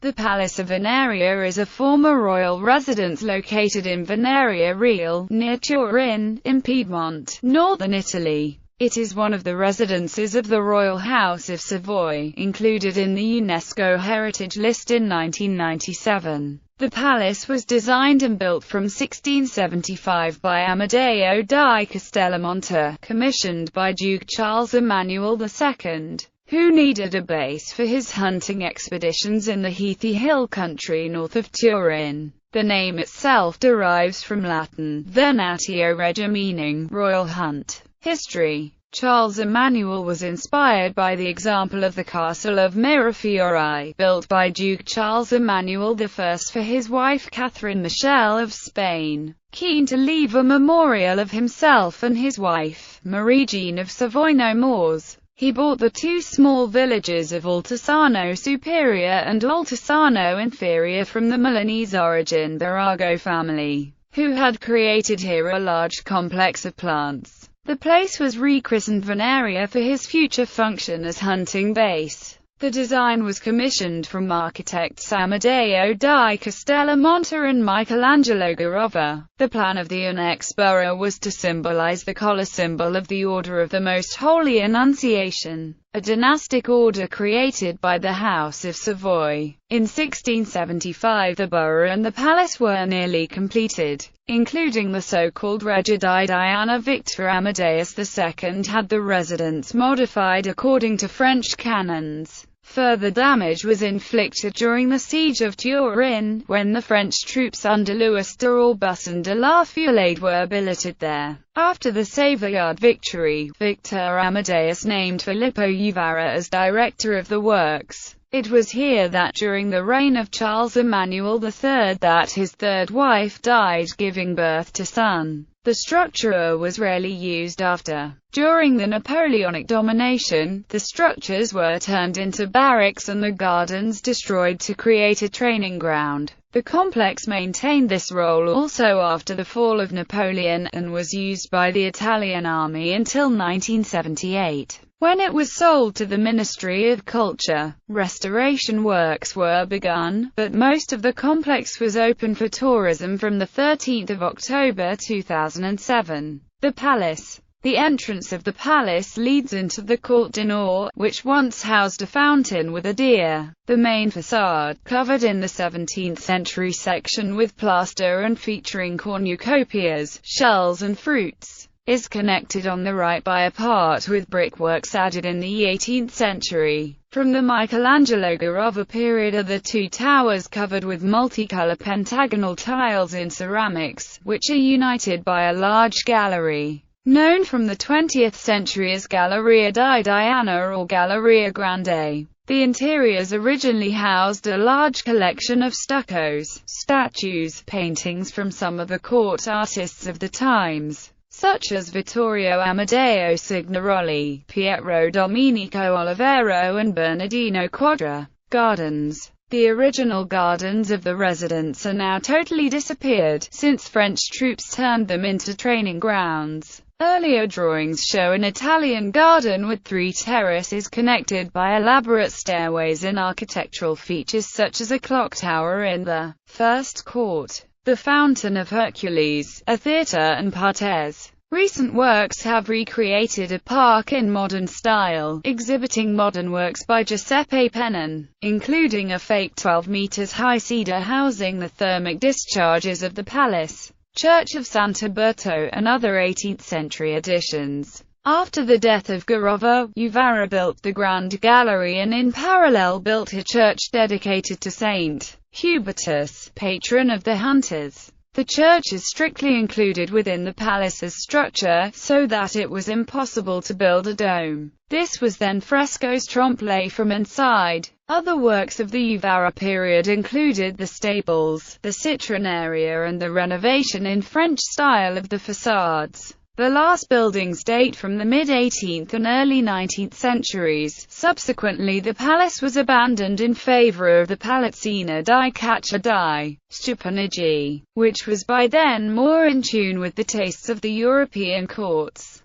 The Palace of Venaria is a former royal residence located in Venaria Real, near Turin, in Piedmont, northern Italy. It is one of the residences of the Royal House of Savoy, included in the UNESCO Heritage List in 1997. The palace was designed and built from 1675 by Amedeo di Castellamonte, commissioned by Duke Charles Emmanuel II, who needed a base for his hunting expeditions in the heathy hill country north of Turin. The name itself derives from Latin vernatio regia, meaning royal hunt. History. Charles Emmanuel was inspired by the example of the castle of Mirafiori, built by Duke Charles Emmanuel I for his wife Catherine Michelle of Spain. Keen to leave a memorial of himself and his wife, Marie Jean of Savoy no more, he bought the two small villages of Altisano Superior and Altisano Inferior from the Milanese origin Barago family, who had created here a large complex of plants. The place was rechristened Venaria for his future function as hunting base. The design was commissioned from architects Amedeo di Castellamonte and Michelangelo Garova. The plan of the annex borough was to symbolize the collar symbol of the Order of the Most Holy Annunciation, a dynastic order created by the House of Savoy. In 1675 the borough and the palace were nearly completed, including the so-called Regia di Diana. Victor Amadeus II had the residence modified according to French canons. Further damage was inflicted during the siege of Turin, when the French troops under Louis d'Aubusson de la Feuillade were billeted there. After the Savoyard victory, Victor Amadeus named Filippo Uvara as director of the works. It was here that during the reign of Charles Emmanuel III that his third wife died giving birth to son. The structure was rarely used after. During the Napoleonic domination, the structures were turned into barracks and the gardens destroyed to create a training ground. The complex maintained this role also after the fall of Napoleon, and was used by the Italian army until 1978. When it was sold to the Ministry of Culture, restoration works were begun, but most of the complex was open for tourism from 13 October 2007. The Palace. The entrance of the palace leads into the Court d'Honneur, which once housed a fountain with a deer. The main facade, covered in the 17th century section with plaster and featuring cornucopias, shells and fruits, is connected on the right by a part with brickworks added in the 18th century. From the Michelangelo Garova period are the two towers covered with multicolor pentagonal tiles in ceramics, which are united by a large gallery, known from the 20th century as Galleria di Diana or Galleria Grande. The interiors originally housed a large collection of stuccos, statues, paintings from some of the court artists of the times, such as Vittorio Amadeo Signoroli, Pietro Domenico Olivero and Bernardino Quadra. Gardens. The original gardens of the residence are now totally disappeared, since French troops turned them into training grounds. Earlier drawings show an Italian garden with 3 terraces connected by elaborate stairways and architectural features such as a clock tower in the first court, the Fountain of Hercules, a theatre and parterres. Recent works have recreated a park in modern style, exhibiting modern works by Giuseppe Pennon, including a fake 12 meters high cedar housing the thermic discharges of the palace, Church of Santa Berto, and other 18th century additions. After the death of Garova, Uvara built the Grand Gallery and in parallel built a church dedicated to Saint Hubertus, patron of the hunters. The church is strictly included within the palace's structure, so that it was impossible to build a dome. This was then frescoes trompe-l'oeil from inside. Other works of the Uvara period included the stables, the citroneria and the renovation in French style of the facades. The last buildings date from the mid-18th and early 19th centuries. Subsequently the palace was abandoned in favor of the Palazzina di Caccia di Stupinigi, which was by then more in tune with the tastes of the European courts.